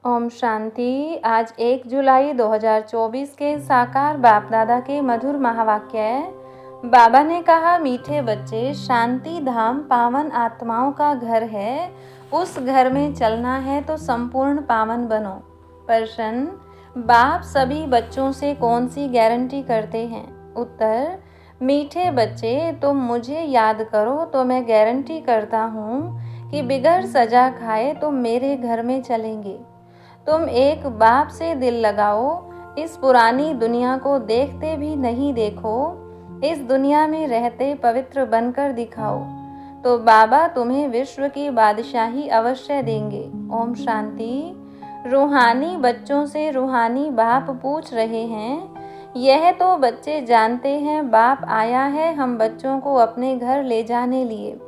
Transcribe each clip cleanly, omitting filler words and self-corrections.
ओम शांति। आज 1 जुलाई 2024 के साकार बाप दादा के मधुर महावाक्य है। बाबा ने कहा, मीठे बच्चे, शांति धाम पावन आत्माओं का घर है। उस घर में चलना है तो संपूर्ण पावन बनो। प्रश्न, बाप सभी बच्चों से कौन सी गारंटी करते हैं? उत्तर, मीठे बच्चे, तुम मुझे याद करो तो मैं गारंटी करता हूँ कि बिगड़ सजा खाए तुम मेरे घर में चलेंगे। तुम एक बाप से दिल लगाओ, इस पुरानी दुनिया को देखते भी नहीं देखो, इस दुनिया में रहते पवित्र बनकर दिखाओ, तो बाबा तुम्हें विश्व की बादशाही अवश्य देंगे। ओम शांति। रूहानी बच्चों से रूहानी बाप पूछ रहे हैं, यह तो बच्चे जानते हैं बाप आया है हम बच्चों को अपने घर ले जाने लिए।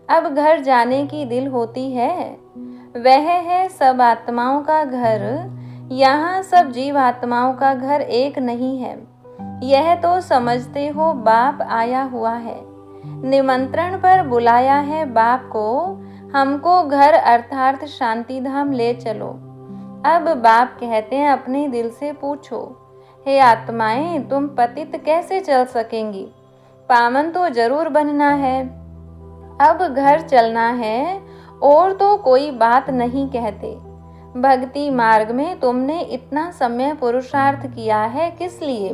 अब घर जाने की दिल होती है, वह है सब आत्माओं का घर। यहाँ सब जीव आत्माओं का घर एक नहीं है, यह तो समझते हो बाप आया हुआ है। निमंत्रण पर बुलाया है बाप को, हमको घर अर्थात शांति धाम ले चलो। अब बाप कहते हैं, अपने दिल से पूछो, हे आत्माएं, तुम पतित कैसे चल सकेंगी? पावन तो जरूर बनना है। अब घर चलना है और तो कोई बात नहीं कहते। भक्ति मार्ग में तुमने इतना समय पुरुषार्थ किया है, किस लिए?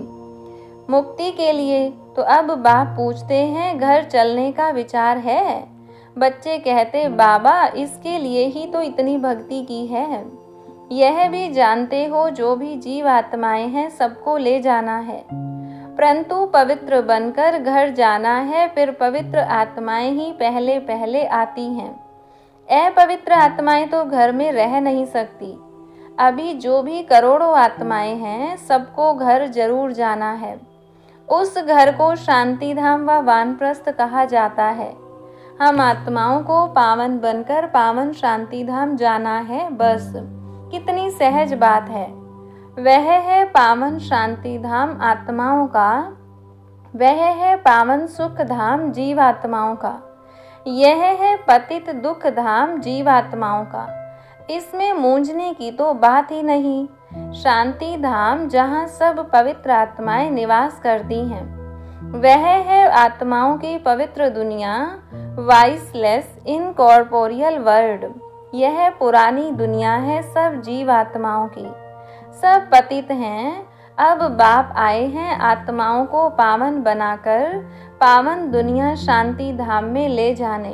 मुक्ति के लिए। तो अब बाप पूछते हैं, घर चलने का विचार है? बच्चे कहते, बाबा इसके लिए ही तो इतनी भक्ति की है। यह भी जानते हो जो भी जीव आत्माएं हैं सबको ले जाना है, परंतु पवित्र बनकर घर जाना है। फिर पवित्र आत्माएं ही पहले पहले आती हैं। अपवित्र आत्माएं तो घर में रह नहीं सकती। अभी जो भी करोड़ों आत्माएं हैं सबको घर जरूर जाना है। उस घर को शांति धाम व वानप्रस्थ कहा जाता है। हम आत्माओं को पावन बनकर पावन शांति धाम जाना है, बस। कितनी सहज बात है। वह है पावन शांति धाम आत्माओं का, वह है पावन सुख धाम जीव आत्माओं का, यह है पतित दुख धाम जीव आत्माओं का। इसमें मूंझने की तो बात ही नहीं। शांति धाम जहाँ सब पवित्र आत्माएं निवास करती हैं, वह है आत्माओं की पवित्र दुनिया, वाइसलेस इनकॉर्पोरियल वर्ल्ड। यह पुरानी दुनिया है सब जीव आत्माओं की, सब पतित हैं। अब बाप आए हैं आत्माओं को पावन बनाकर पावन दुनिया शांति धाम में ले जाने।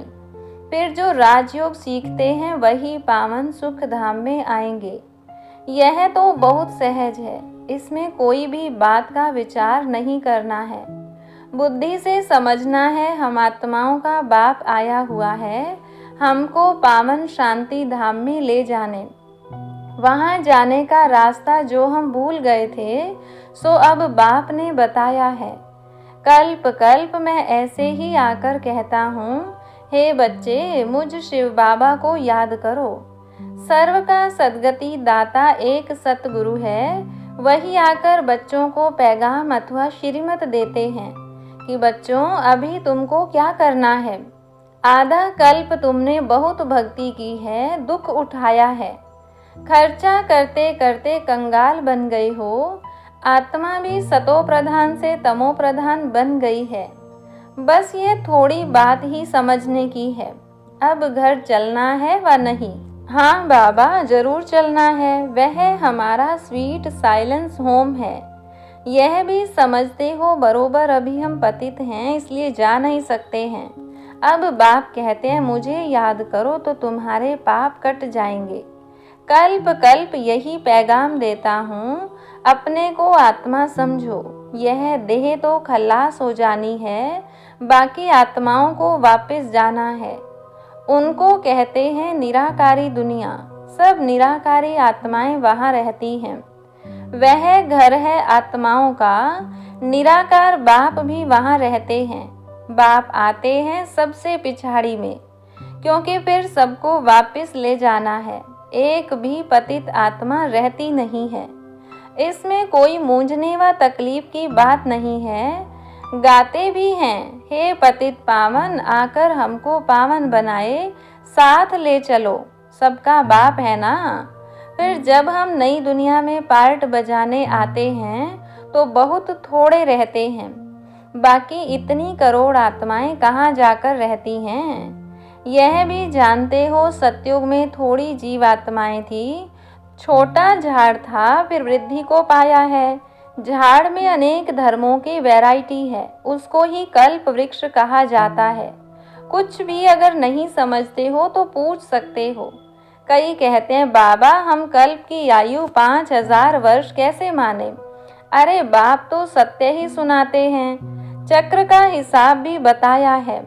फिर जो राजयोग सीखते हैं वही पावन सुख धाम में आएंगे। यह तो बहुत सहज है, इसमें कोई भी बात का विचार नहीं करना है। बुद्धि से समझना है हम आत्माओं का बाप आया हुआ है, हमको पावन शांति धाम में ले जाने। वहाँ जाने का रास्ता जो हम भूल गए थे, सो अब बाप ने बताया है। कल्प कल्प मैं ऐसे ही आकर कहता हूँ, हे बच्चे, मुझ शिव बाबा को याद करो। सर्व का सद्गति दाता एक सतगुरु है, वही आकर बच्चों को पैगाम अथवा श्रीमत देते हैं कि बच्चों अभी तुमको क्या करना है। आधा कल्प तुमने बहुत भक्ति की है, दुख उठाया है, खर्चा करते करते कंगाल बन गई हो। आत्मा भी सतो प्रधान से तमो प्रधान बन गई है। बस ये थोड़ी बात ही समझने की है। अब घर चलना है व नहीं? हाँ बाबा, जरूर चलना है। वह हमारा स्वीट साइलेंस होम है। यह भी समझते हो बरोबर अभी हम पतित हैं, इसलिए जा नहीं सकते हैं। अब बाप कहते हैं, मुझे याद करो तो तुम्हारे पाप कट जाएंगे। कल्प कल्प यही पैगाम देता हूँ, अपने को आत्मा समझो। यह देह तो खल्लास हो जानी है, बाकी आत्माओं को वापस जाना है। उनको कहते हैं निराकारी दुनिया। सब निराकारी आत्माएं वहाँ रहती हैं। वह घर है आत्माओं का। निराकार बाप भी वहाँ रहते हैं। बाप आते हैं सबसे पिछाड़ी में, क्योंकि फिर सबको वापस ले जाना है। एक भी पतित आत्मा रहती नहीं है। इसमें कोई मूंझने व तकलीफ की बात नहीं है। गाते भी हैं, हे पतित पावन, आकर हमको पावन बनाए, साथ ले चलो। सबका बाप है ना। फिर जब हम नई दुनिया में पार्ट बजाने आते हैं तो बहुत थोड़े रहते हैं। बाकी इतनी करोड़ आत्माएं कहाँ जाकर रहती हैं? यह भी जानते हो सतयुग में थोड़ी जीवात्माएं थी। छोटा झाड़ था, फिर वृद्धि को पाया है। झाड़ में अनेक धर्मों की वैरायटी है, उसको ही कल्प वृक्ष कहा जाता है। कुछ भी अगर नहीं समझते हो तो पूछ सकते हो। कई कहते हैं बाबा हम कल्प की आयु 5000 वर्ष कैसे माने? अरे बाप तो सत्य ही सुनाते हैं, चक्र का हिसाब भी बताया है।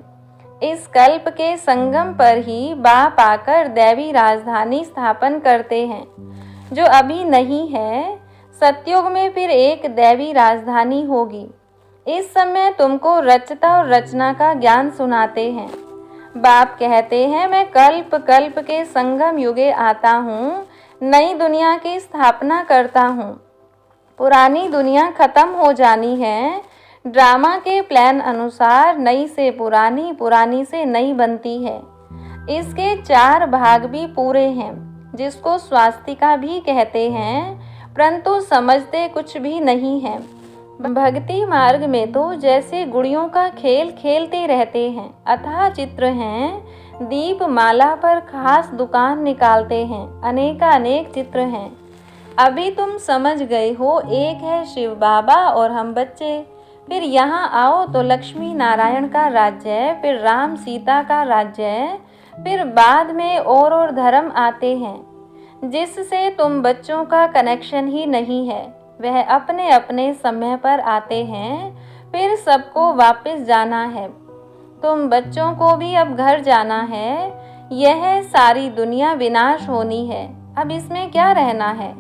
इस कल्प के संगम पर ही बाप आकर दैवी राजधानी स्थापन करते हैं, जो अभी नहीं है। सतयुग में फिर एक दैवी राजधानी होगी। इस समय तुमको रचता और रचना का ज्ञान सुनाते हैं। बाप कहते हैं मैं कल्प कल्प के संगम युगे आता हूँ, नई दुनिया की स्थापना करता हूँ। पुरानी दुनिया खत्म हो जानी है। ड्रामा के प्लान अनुसार नई से पुरानी, पुरानी से नई बनती है। इसके 4 भाग भी पूरे हैं, जिसको स्वास्तिका भी कहते हैं, परंतु समझते कुछ भी नहीं है। भक्ति मार्ग में तो जैसे गुड़ियों का खेल खेलते रहते हैं। अथाह चित्र हैं, दीप माला पर खास दुकान निकालते हैं, अनेकानेक चित्र हैं। अभी तुम समझ गए हो, एक है शिव बाबा और हम बच्चे। फिर यहाँ आओ तो लक्ष्मी नारायण का राज्य है, फिर राम सीता का राज्य है, फिर बाद में और धर्म आते हैं, जिससे तुम बच्चों का कनेक्शन ही नहीं है। वह अपने अपने समय पर आते हैं, फिर सबको वापस जाना है। तुम बच्चों को भी अब घर जाना है। यह सारी दुनिया विनाश होनी है, अब इसमें क्या रहना है?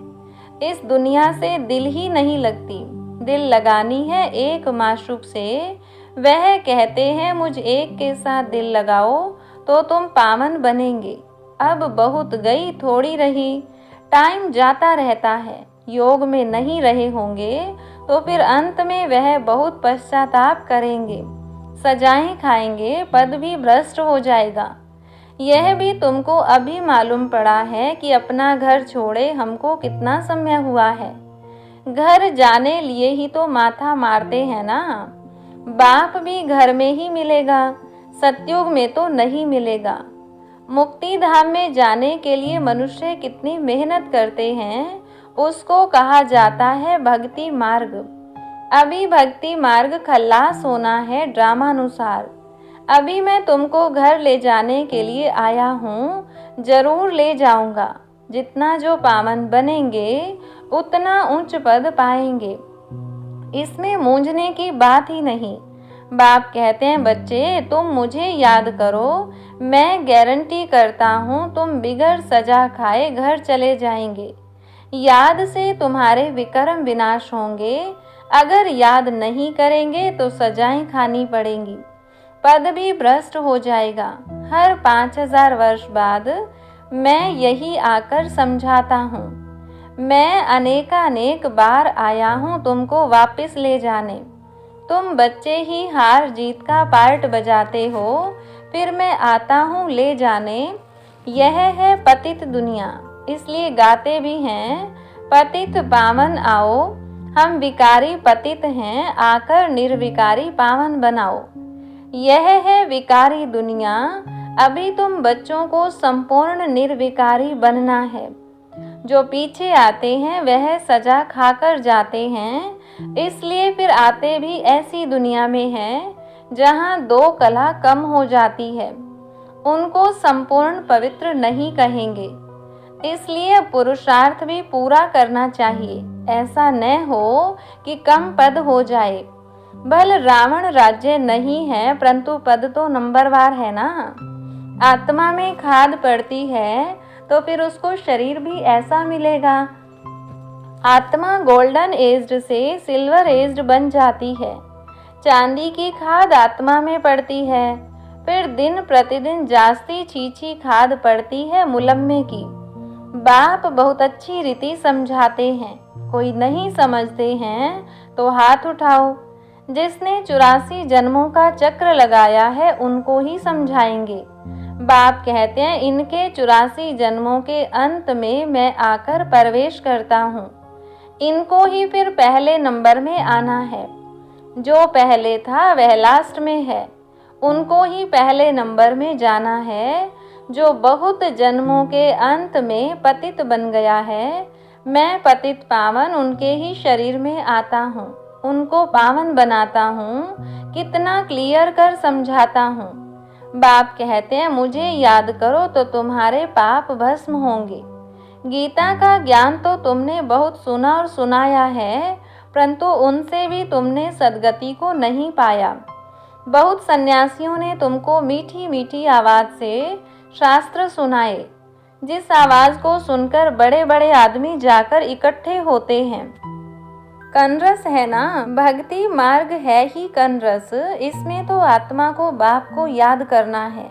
इस दुनिया से दिल ही नहीं लगती। दिल लगानी है एक माशूक से। वह कहते हैं मुझ एक के साथ दिल लगाओ तो तुम पावन बनेंगे। अब बहुत गई थोड़ी रही, टाइम जाता रहता है। योग में नहीं रहे होंगे तो फिर अंत में वह बहुत पश्चाताप करेंगे, सजाएं खाएंगे, पद भी भ्रष्ट हो जाएगा। यह भी तुमको अभी मालूम पड़ा है कि अपना घर छोड़े हमको कितना समय हुआ है। घर जाने लिए ही तो माथा मारते हैं ना। बाप भी घर में ही मिलेगा, सतयुग में तो नहीं मिलेगा। मुक्ति धाम में जाने के लिए मनुष्य कितनी मेहनत करते हैं, उसको कहा जाता है भक्ति मार्ग। अभी भक्ति मार्ग खल्लास होना है ड्रामानुसार। अभी मैं तुमको घर ले जाने के लिए आया हूँ, जरूर ले जाऊंगा। जितना जो पावन बनेंगे उतना उच्च पद पाएंगे, इसमें मूंझने की बात ही नहीं। बाप कहते हैं बच्चे तुम मुझे याद करो, मैं गारंटी करता हूँ तुम बिगड़ सजा खाए घर चले जाएंगे। याद से तुम्हारे विकर्म विनाश होंगे, अगर याद नहीं करेंगे तो सजाएं खानी पड़ेंगी, पद भी भ्रष्ट हो जाएगा। हर 5000 वर्ष बाद मैं यही आकर समझाता हूँ। मैं अनेकानेक बार आया हूँ तुमको वापस ले जाने। तुम बच्चे ही हार जीत का पार्ट बजाते हो, फिर मैं आता हूँ ले जाने। यह है पतित दुनिया, इसलिए गाते भी हैं पतित पावन आओ। हम विकारी पतित हैं, आकर निर्विकारी पावन बनाओ। यह है विकारी दुनिया। अभी तुम बच्चों को संपूर्ण निर्विकारी बनना है। जो पीछे आते हैं वह सजा खाकर जाते हैं, इसलिए फिर आते भी ऐसी दुनिया में हैं जहां 2 कला कम हो जाती है। उनको संपूर्ण पवित्र नहीं कहेंगे, इसलिए पुरुषार्थ भी पूरा करना चाहिए। ऐसा न हो कि कम पद हो जाए। भल रावण राज्य नहीं है, परंतु पद तो नंबरवार है ना। आत्मा में खाद पड़ती है तो फिर उसको शरीर भी ऐसा मिलेगा। आत्मा गोल्डन एज्ड से सिल्वर एज्ड बन जाती है। चांदी की खाद आत्मा में पड़ती है, फिर दिन प्रतिदिन जास्ती छीछी खाद पड़ती है मुलम्मे की। बाप बहुत अच्छी रीति समझाते हैं, कोई नहीं समझते हैं तो हाथ उठाओ। जिसने 84 जन्मों का चक्र लगाया है उनको ही समझाएंगे। बाप कहते हैं, इनके 84 जन्मों के अंत में मैं आकर प्रवेश करता हूँ। इनको ही फिर पहले नंबर में आना है। जो पहले था वह लास्ट में है, उनको ही पहले नंबर में जाना है। जो बहुत जन्मों के अंत में पतित बन गया है, मैं पतित पावन उनके ही शरीर में आता हूँ, उनको पावन बनाता हूँ। कितना क्लियर कर समझाता हूँ। बाप कहते हैं, मुझे याद करो तो तुम्हारे पाप भस्म होंगे। गीता का ज्ञान तो तुमने बहुत सुना और सुनाया है, परंतु उनसे भी तुमने सद्गति को नहीं पाया। बहुत सन्यासियों ने तुमको मीठी मीठी आवाज से शास्त्र सुनाए, जिस आवाज को सुनकर बड़े बड़े आदमी जाकर इकट्ठे होते हैं। कनरस है ना, भक्ति मार्ग है ही कनरस। इसमें तो आत्मा को बाप को याद करना है।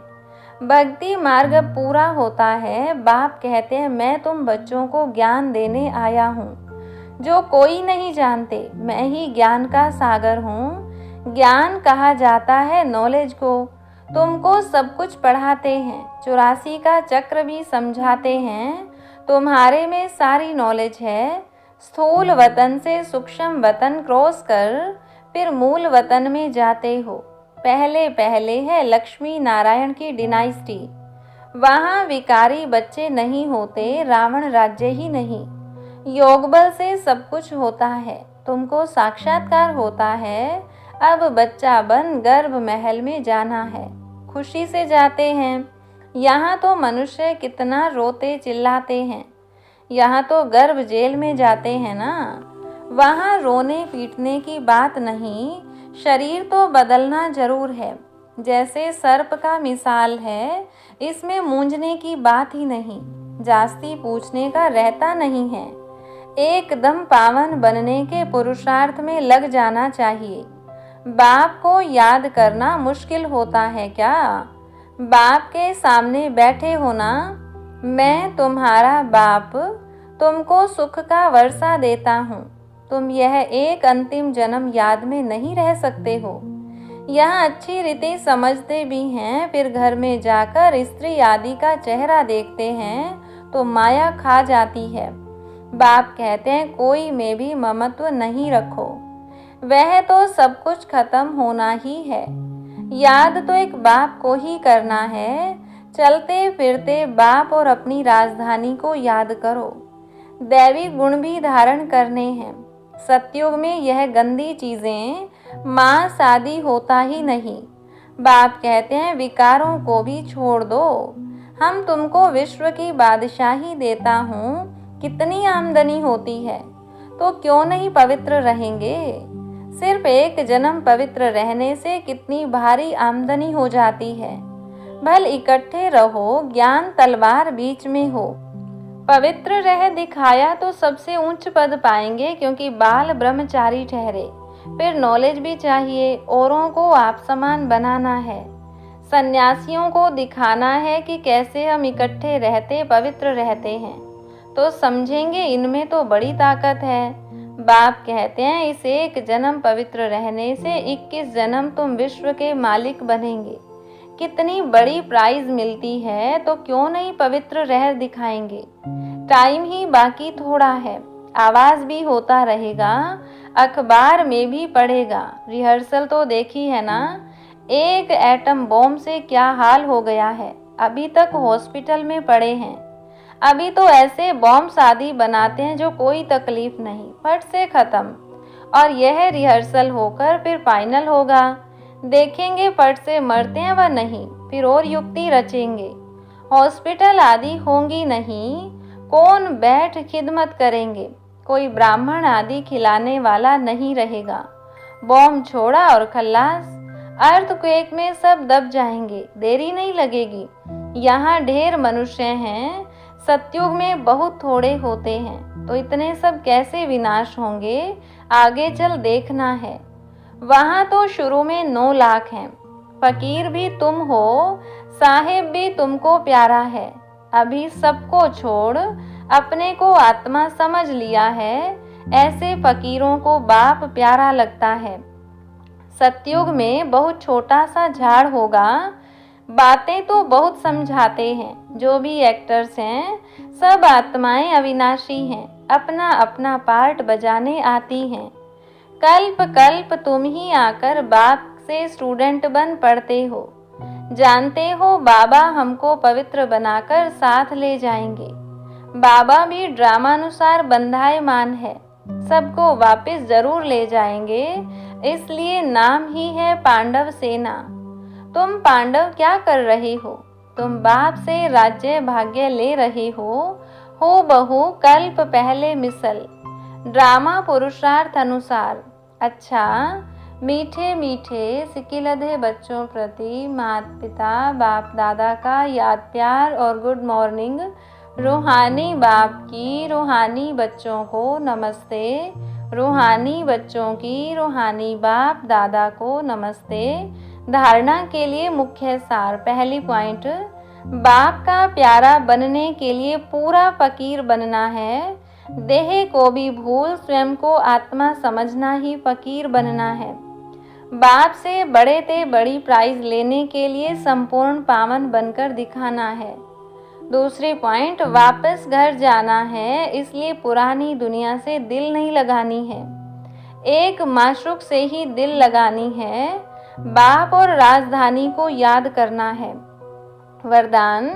भक्ति मार्ग पूरा होता है। बाप कहते हैं, मैं तुम बच्चों को ज्ञान देने आया हूँ, जो कोई नहीं जानते। मैं ही ज्ञान का सागर हूँ। ज्ञान कहा जाता है नॉलेज को। तुमको सब कुछ पढ़ाते हैं, 84 का चक्र भी समझाते हैं। तुम्हारे में सारी नॉलेज है। स्थूल वतन से सूक्ष्म वतन क्रॉस कर फिर मूल वतन में जाते हो। पहले पहले है लक्ष्मी नारायण की डिनाइस्टी। वहाँ विकारी बच्चे नहीं होते, रावण राज्य ही नहीं। योग बल से सब कुछ होता है। तुमको साक्षात्कार होता है। अब बच्चा बन गर्भ महल में जाना है। खुशी से जाते हैं। यहाँ तो मनुष्य कितना रोते चिल्लाते हैं। यहाँ तो गर्भ जेल में जाते हैं ना। वहाँ रोने पीटने की बात नहीं, शरीर तो बदलना जरूर है। जैसे सर्प का मिसाल है, इसमें मूंझने की बात ही नहीं, जास्ती पूछने का रहता नहीं है। एकदम पावन बनने के पुरुषार्थ में लग जाना चाहिए। बाप को याद करना मुश्किल होता है क्या? बाप के सामने बैठे हो ना, मैं तुम्हारा बाप तुमको सुख का वर्षा देता हूँ। तुम यह एक अंतिम जन्म याद में नहीं रह सकते हो। यहाँ अच्छी रीति समझते भी हैं, फिर घर में जाकर स्त्री आदि का चेहरा देखते हैं तो माया खा जाती है। बाप कहते हैं, कोई में भी ममत्व नहीं रखो, वह तो सब कुछ खत्म होना ही है। याद तो एक बाप को ही करना है। चलते फिरते बाप और अपनी राजधानी को याद करो। दैवी गुण भी धारण करने हैं। सतयुग में यह गंदी चीजें मांस आदि होता ही नहीं। बाप कहते हैं, विकारों को भी छोड़ दो। हम तुमको विश्व की बादशाही देता हूँ। कितनी आमदनी होती है तो क्यों नहीं पवित्र रहेंगे? सिर्फ एक जन्म पवित्र रहने से कितनी भारी आमदनी हो जाती है। भल इकट्ठे रहो, ज्ञान तलवार बीच में हो। पवित्र रह दिखाया तो सबसे ऊंच पद पाएंगे, क्योंकि बाल ब्रह्मचारी ठहरे। फिर नॉलेज भी चाहिए, औरों को आप समान बनाना है। सन्यासियों को दिखाना है कि कैसे हम इकट्ठे रहते पवित्र रहते हैं, तो समझेंगे इनमें तो बड़ी ताकत है। बाप कहते हैं, इस एक जन्म पवित्र रहने से 21 जन्म तुम विश्व के मालिक बनेंगे। कितनी बड़ी प्राइज मिलती है, तो क्यों नहीं पवित्र रह दिखाएंगे। टाइम ही बाकी थोड़ा है। आवाज भी होता रहेगा, अखबार में भी पढ़ेगा। रिहर्सल तो देखी है ना, एक एटम बॉम्ब से क्या हाल हो गया है। अभी तक हॉस्पिटल में पड़े हैं। अभी तो ऐसे बॉम्ब शादी बनाते हैं जो कोई तकलीफ नहीं, फट से खत्म। और यह रिहर्सल होकर फिर फाइनल होगा। देखेंगे फट से मरते हैं व नहीं, फिर और युक्ति रचेंगे। हॉस्पिटल आदि होंगी नहीं, कौन बैठ खिदमत करेंगे। कोई ब्राह्मण आदि खिलाने वाला नहीं रहेगा। बॉम्ब छोड़ा और खल्लास। अर्थक्वेक में सब दब जाएंगे, देरी नहीं लगेगी। यहाँ ढेर मनुष्य हैं, सतयुग में बहुत थोड़े होते हैं, तो इतने सब कैसे विनाश होंगे, आगे चल देखना है। वहाँ तो शुरू में 9 लाख हैं। फकीर भी तुम हो, साहेब भी तुमको प्यारा है। अभी सबको छोड़ अपने को आत्मा समझ लिया है। ऐसे फकीरों को बाप प्यारा लगता है। सतयुग में बहुत छोटा सा झाड़ होगा, बातें तो बहुत समझाते हैं, जो भी एक्टर्स हैं सब आत्माएं अविनाशी हैं, अपना अपना पार्ट बजाने आती हैं। कल्प कल्प तुम ही आकर बाप से स्टूडेंट बन पढ़ते हो। जानते हो बाबा हमको पवित्र बनाकर साथ ले जाएंगे। बाबा भी ड्रामानुसार बंधायमान है, सबको वापस जरूर ले जाएंगे, इसलिए नाम ही है पांडव सेना। तुम पांडव क्या कर रहे हो? तुम बाप से राज्य भाग्य ले रहे हो बहू कल्प पहले मिसल। ड्रामा पुरुषार्थ अनुसार। अच्छा, मीठे मीठे सिकिलधे बच्चों प्रति माता पिता बाप दादा का याद प्यार और गुड मॉर्निंग। रूहानी बाप की रूहानी बच्चों को नमस्ते। रूहानी बच्चों की रूहानी बाप दादा को नमस्ते। धारणा के लिए मुख्य सार। पहली पॉइंट, बाप का प्यारा बनने के लिए पूरा फकीर बनना है। देह को भी भूल स्वयं को आत्मा समझना ही फकीर बनना है। बाप से बड़े ते बड़ी प्राइज लेने के लिए संपूर्ण पावन बनकर दिखाना है। दूसरी पॉइंट, वापस घर जाना है, इसलिए पुरानी दुनिया से दिल नहीं लगानी है, एक माशूक से ही दिल लगानी है। बाप और राजधानी को याद करना है। वरदान,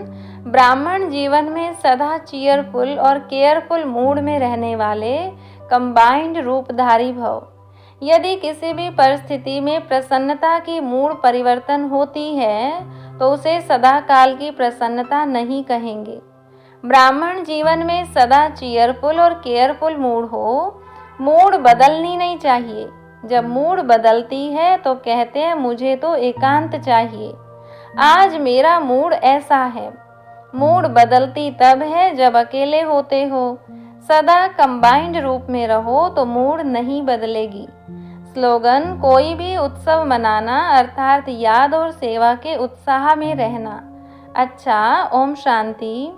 ब्राह्मण जीवन में सदा चीयरफुल और केयरफुल मूड में रहने वाले कंबाइंड रूपधारी भव। यदि किसी भी परिस्थिति में प्रसन्नता की मूड परिवर्तन होती है तो उसे सदा काल की प्रसन्नता नहीं कहेंगे। ब्राह्मण जीवन में सदा चीयरफुल और केयरफुल मूड हो, मूड बदलनी नहीं चाहिए। जब मूड बदलती है तो कहते हैं मुझे तो एकांत चाहिए, आज मेरा मूड ऐसा है। मूड बदलती तब है जब अकेले होते हो। सदा कंबाइंड रूप में रहो तो मूड नहीं बदलेगी। स्लोगन, कोई भी उत्सव मनाना अर्थात याद और सेवा के उत्साह में रहना। अच्छा, ओम शांति।